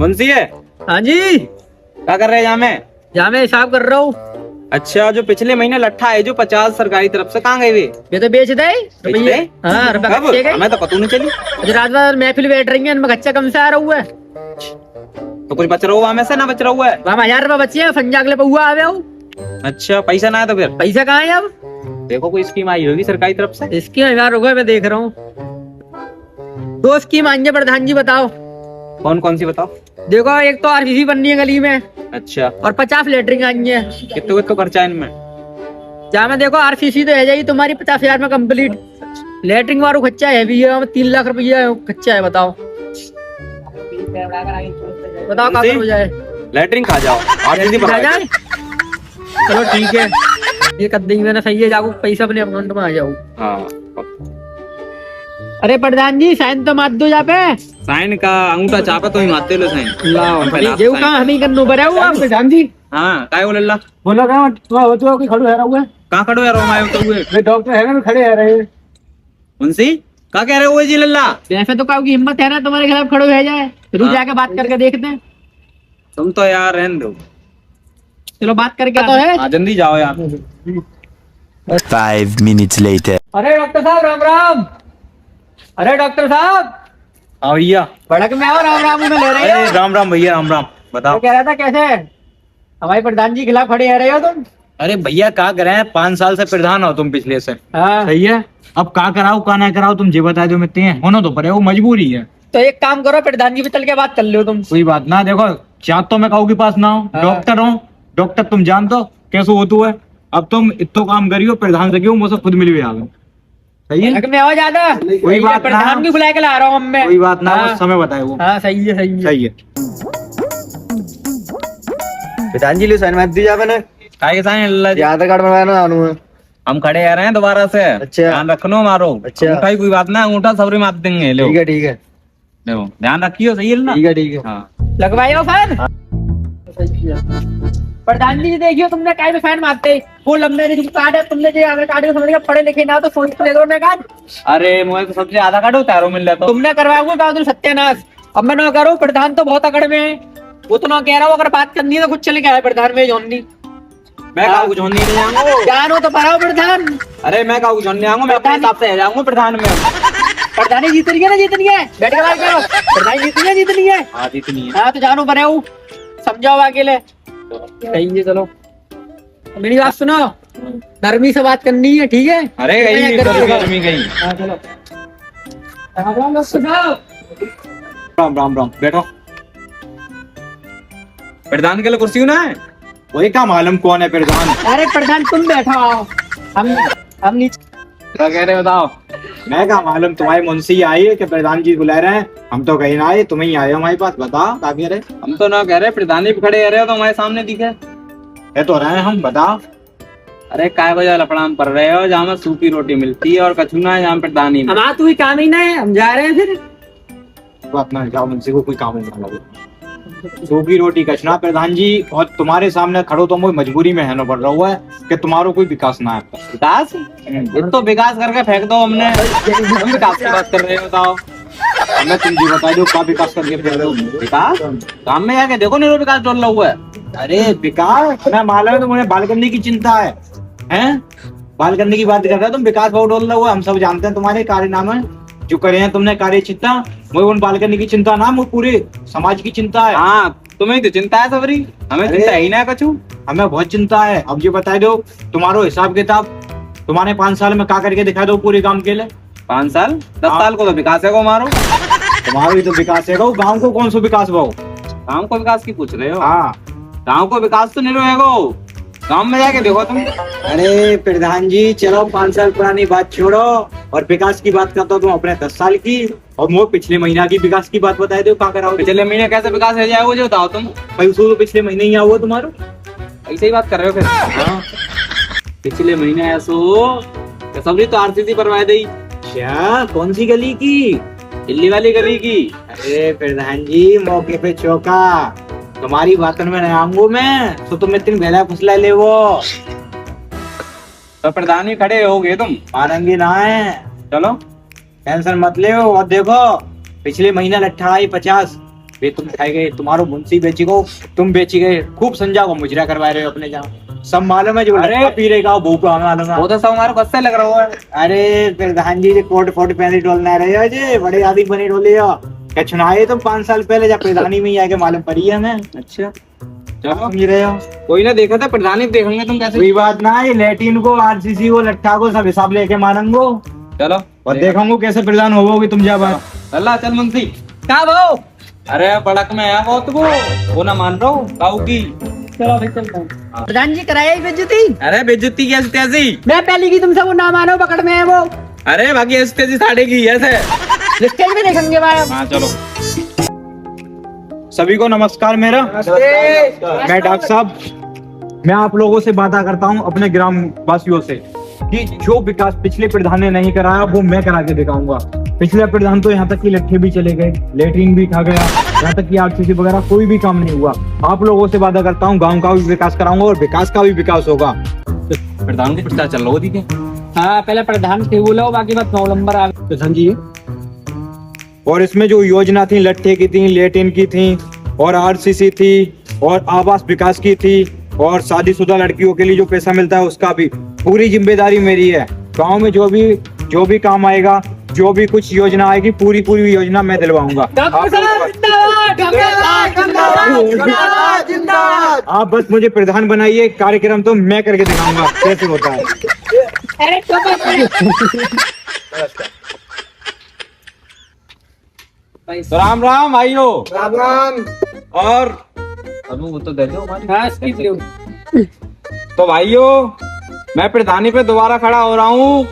मुंशी है। हाँ जी, क्या कर रहे हैं यहाँ में? जहाँ मैं हिसाब कर रहा हूँ। अच्छा, जो पिछले महीने लट्ठा है जो 50 सरकारी तरफ से, कहाँ गए वे? ये तो बेच दे बेच रुपये। दे? हाँ, रुपये कब? खर्चे गए। हमें तो पता नहीं चली। आज रात भर महफिल बैठ रही है, इनमें खर्चा कम से आ रहा हुआ है। तो कुछ बच रहा हुआ हमें से ना बच रहा हुआ है? वहाँ 1000 रुपये बचे हैं, फंजा अगले पहुआ आवे हो। अच्छा, पैसा ना है तो फिर पैसा कहाँ है अब? देखो कोई स्कीम आई होगी सरकारी तरफ से। इसकी 1000 रुपये मैं देख रहा हूँ। 2 स्कीम आई है प्रधान जी, बताओ। कौन कौन सी बताओ? देखो, एक तो आरसीसी बननी है गली में, अच्छा, और 50 लेटरिंग आई है। कितने कितने खर्चा है इनमें? जहाँ में देखो आरसीसी तो है जाएगी तुम्हारी 50,000 में कंप्लीट। लेटरिंग वालों खर्चा है भी है, 3 लाख रुपया खर्चा है। बताओ बताओ कहाँ हो जाए। लेटरिन खा जाओ और जल्दी आ जाए। चलो ठीक है, ये कर देंगे मैंने, सही है। जाओ पैसा अपने अकाउंट में आ जाओ। हाँ, अरे प्रधान जी, साइन तो मार दो यहाँ पे। साइन का अंगूठा चापा तो ही मारते लो साइन। जेऊ कहाँ हमें करनो पड़ा हुआ प्रधान जी। हाँ, काय बोल ला? बोलो कहाँ तो कोई खड़ो है रहा हुआ है। कहाँ खड़ो यार? रोमाए तो हुए मैं डॉक्टर है ना, खड़े है रहे। मुंशी क्या कह रहे हो जी लल्ला? ऐसे तो काऊ की हिम्मत है ना तुम्हारे खिलाफ खड़ो है जाए। रुक जाके बात करके देखते हैं। तुम तो यार रहने दो। चलो बात करके आता है। हाँ, जल्दी जाओ यार। 5 minutes later. अरे डॉक्टर साहब राम राम। अरे डॉक्टर साहब, हाँ भैया। भड़क में आओ, राम राम में ले रहे अरे हो। राम राम भैया, राम राम। बताओ। तो कह रहा था कैसे हमारे प्रधान जी खिलाफ खड़े रहे हो तुम? अरे भैया क्या करें, 5 साल से प्रधान हो तुम पिछले से। हाँ। सही है, अब का कराओ का ना कराओ तुम जे बता दो। मिलते हैं होना तो पड़े, वो मजबूरी है। तो एक काम करो, प्रधान जी पे चल के बात कर लो तुम। कोई बात ना, देखो चाह तो मैं कहूँ के पास ना हो, हाँ। डॉक्टर हो। डॉक्टर तुम जान दो कैसे होतू है। अब तुम इतो काम करियो, प्रधान से क्यों मुझसे खुद मिलवे आ गए। सही है, भड़क में आओ ज्यादा। कोई बात ना। प्रधान की बुला के ला रहा हूँ मैं। कोई बात ना, हाँ। उस समय बताए वो। हाँ सही है, सही है। सही है। प्रधान जी साइन मार दी जावे ना, काय के साइन अल्लाह जी? आधार कार्ड बनवाना आनू है। हम खड़े आ रहे हैं दोबारा से। अच्छा। ध्यान रखनो मारो। अच्छा। अंगूठा ही कोई बात ना, अंगूठा सबरी मार देंगे। लो ठीक है ठीक है देखो, ध्यान रखियो। सही है ना? ठीक है ठीक है। हाँ, लगवाइयो फैन। प्रधान जी देखियो, तुमने काय में फैन मारते वो लंबे जो कार्ड है, तुमने जो आधार कार्ड समझ के पढ़े लिखे ना, तो फोन पे ले दो ना कार्ड। अरे मुझे तो सबसे आधा काटो तारो मिल रहा तो। तुमने करवाया हुआ तो सत्यानाश। अब मैं ना करूँ, प्रधान तो बहुत अकड़ में है। वो तो ना कह रहा हूँ, अगर बात करनी है तो खुद चले गया है प्रधान में जोनी। मैं काहू कुछ होने नहीं आऊंगा। जानो तो पढ़ाओ प्रधान। अरे मैं काहू कुछ होने आऊंगा, मैं अपने हिसाब से जाऊंगा प्रधान में। प्रधान ही जीतनी है ना, जीतनी है। बैठ के बात करो। प्रधान जीतनी है, जीतनी है। हाँ, जितनी है। हाँ तो जानो पड़े हो, समझाओ अकेले। सही है, चलो मेरी बात सुनो, नरमी से बात करनी है, ठीक है? अरे गई गर्मी गई। हाँ चलो। राम राम सुनाओ। राम राम राम, बैठो। प्रधान के लिए कुर्सी ना है, वही का मालूम कौन है प्रधान। अरे प्रधान तुम बैठो आओ, हम नीचे। क्या कह रहे बताओ? मैं का मालूम, तुम्हारी मुंशी आई है कि प्रधान जी बुला रहे हैं। हम तो कहीं ना आए, तुम ही आए हो हमारे पास। बताओ क्या कह रहे? हम तो ना कह रहे, प्रधान जी खड़े रहे हो तो हमारे सामने दिखे है तो रहे हम। बताओ। अरे काय वजह लपड़ाम पर रहे हो, जहाँ में सूखी रोटी मिलती है और कछुना है, जहाँ प्रधान ही हमारा तू ही काम ही ना है, हम जा रहे हैं फिर। अपना जाओ, मुंशी को कोई काम नहीं लगे। सूखी रोटी कचना प्रधान जी, और तुम्हारे सामने खड़ो तो मुझे मजबूरी में रहना पड़ रहा हुआ है कि तुम्हारो कोई विकास ना है। विकास? ये तो विकास करके फेंक दो हमने। तुम विकास की बात कर रहे हो, बताओ हमें। तुम जी बता दो क्या विकास करके फेंक दो। विकास काम में जाके देखो, नहीं विकास डोल रहा हुआ है। अरे विकास मैं मालूम है, तुम्हें बाल करने की चिंता है? बाल करने की बात कर रहे हो तुम, विकास बहुत डोल रहा हुआ है। हम सब जानते हैं तुम्हारे कार्यनामे जो करे हैं तुमने, कार्य चिंता। मुझे उन बाल करने की चिंता ना, मुझे पूरे समाज की चिंता है। हाँ, तुम्हें तो चिंता है सबरी, हमें चिंता ही ना कछु। हमें बहुत चिंता है। अब ये बता दो तुम्हारो हिसाब किताब, तुम्हारे 5 साल में क्या करके दिखा दो पूरे गांव के लिए। 5 साल 10 साल को तो विकास है मारो। तुम्हारो ही तो विकास है। गाँव को कौन सा विकास भाव? गाँव को विकास की पूछ रहे हो? हाँ, गाँव को विकास तो नहीं रहेगा, गाँव में जाके देखो तुम। अरे प्रधान जी चलो, 5 साल पुरानी बात छोड़ो और विकास की बात करता हूँ तुम अपने 10 साल की। और वो पिछले महीना की विकास की बात बताए दो, कहाँ कराओ? पिछले महीने कैसे विकास है जाए वो जो बताओ तुम। भाई उसको तो पिछले महीने ही हुआ तुम्हारो। ऐसे ही बात कर रहे हो फिर? हाँ, पिछले महीने ऐसो सबरी तो आरसीसी बनवा दी। क्या? कौन सी गली की? दिल्ली वाली गली की। अरे प्रधान जी मौके पे चौका, तुम्हारी बातों में नहीं आऊंगा मैं, तो तुम इतनी बेला फुसला ले वो। तो प्रधान ही खड़े हो गए तुम, मारेंगे ना है। चलो टेंशन मत ले। और देखो पिछले महीना लट्ठा आई 50, वे तुम खाए गए, तुम्हारो मुंशी बेची गो, तुम बेची गए, खूब संजा को मुजरा करवा रहे हो अपने जहाँ। सब मालूम है जो लड़का पी रहेगा वो को मालूम है। वो तो सब हमारे बस से लग रहा है। अरे प्रधान जी कोट फोट पहले डोलना रहे हो जी, बड़े आदमी बने डोले हो। क्या चुनाए तुम 5 साल पहले जब प्रधानी में ही आके मालूम पड़ी है हमें। अच्छा चलो समझ रहे हो। कोई ना देखा था प्रधानी देखेंगे तुम कैसे। कोई बात ना है, लैट्रिन को आरसीसी को लट्ठा को सब हिसाब लेके मारूंगो चलो और देखूंगा कैसे प्रधान होगी तुम जब। अल्लाह चल मुंशी क्या वो। अरे बड़क में है बहुत वो ना मान रहा हूँ काऊ की। चलो फिर चलता हूँ। प्रधान जी कराया ही बेइज्जती। अरे बेइज्जती कैसे तेजी। मैं पहले की तुमसे वो ना मानो पकड़ में है वो। अरे बाकी ऐसे तेजी साढ़े की ऐसे। स्टेज में देखेंगे भाई। हाँ चलो। सभी को नमस्कार मेरा। मैं डॉक्टर साहब, मैं आप लोगों से बात करता हूँ अपने ग्राम वासियों से कि जो विकास पिछले प्रधान ने नहीं कराया वो मैं करा के दिखाऊंगा। पिछले प्रधान तो यहाँ तक कि लट्ठे भी चले गए, लेटरिन भी खा गया, यहाँ तक कि आरसीसी वगैरह कोई भी काम नहीं हुआ। आप लोगों से वादा करता हूँ गांव का भी विकास कराऊंगा और विकास का भी विकास होगा। प्रधान को प्रचार चल रहा होती क्या। हाँ पहले प्रधान थे बोला बाकी बात 9 नंबर आ गए। प्रधान जी और इसमें जो योजना थी लट्ठे की थी, लेटिन की थी और आरसीसी थी और आवास विकास की थी और शादीशुदा लड़कियों के लिए जो पैसा मिलता है उसका भी पूरी जिम्मेदारी मेरी है। गांव में जो भी काम आएगा, जो भी कुछ योजना आएगी, पूरी योजना मैं दिलवाऊंगा। आप बस मुझे प्रधान बनाइए, कार्यक्रम तो मैं करके दिखाऊंगा कैसे होता है। तो राम राम भाइयों। राम राम। और अनु वो तो दे दो हमारी। हाँ स्पीच लो। तो भाइयों मैं प्रधानी पे दोबारा खड़ा हो रहा हूँ।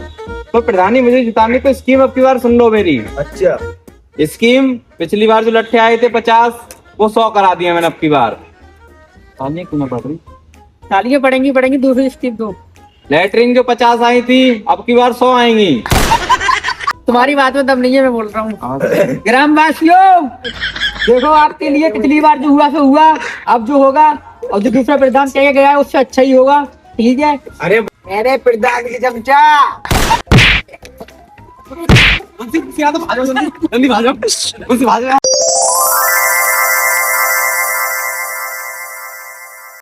तो प्रधानी मुझे जिताने को स्कीम अब की बार सुन लो मेरी। अच्छा स्कीम पिछली बार जो लट्ठे आए थे 50 वो 100 करा दिए मैंने अब की बार। तालियां क्यों ना पड़ रही। तालियां पड़ेंगी दूसरी स्टेप दो। लेटरिन जो 50 आई थी अब की बार 100 आएंगी। तुम्हारी बात में दम नहीं है, मैं बोल रहा हूँ। ग्रामवासियों देखो आपके लिए पिछली बार जो हुआ सो हुआ, अब जो होगा और जो दूसरा प्रधान कह गया है उससे अच्छा ही होगा, ठीक है। अरे मेरे प्रधान की चमचा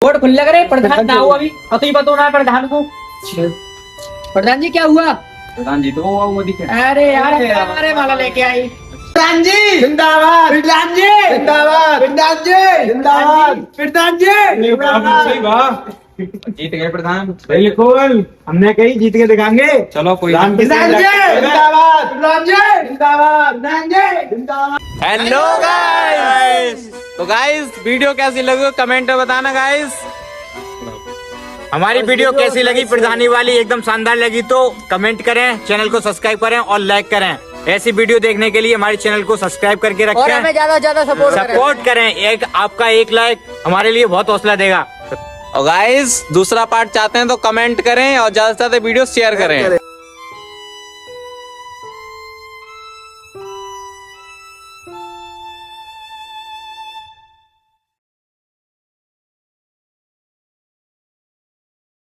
वोट खुल लग रहे प्रधान ना हो अभी और तो ही बताओ ना प्रधान को। प्रधान जी क्या हुआ। प्रधान जी तो वो दिखे। अरे यार हमारे माला लेके आई। प्रधान जी जिंदाबाद। प्रधान जी जिंदाबाद। प्रधान जी जिंदाबाद। प्रधान जी सही बात, जीत गए प्रधान। बिल्कुल हमने कही जीत के दिखाएंगे। चलो कोई प्रधान प्रधान जी जिंदाबाद। प्रधान जी जिंदाबाद। प्रधान जी जिंदाबाद। Hello guys. तो गाइस वीडियो कैसी लगी कमेंट में बताना गाइस। हमारी वीडियो कैसी लगी प्रधानी वाली, एकदम शानदार लगी तो कमेंट करें, चैनल को सब्सक्राइब करें और लाइक करें। ऐसी वीडियो देखने के लिए हमारे चैनल को सब्सक्राइब करके और हमें रखें, ज्यादा सपोर्ट करें। एक आपका एक लाइक हमारे लिए बहुत हौसला देगा। और गाइस दूसरा पार्ट चाहते हैं तो कमेंट करें और ज्यादा से ज्यादा वीडियो शेयर करें।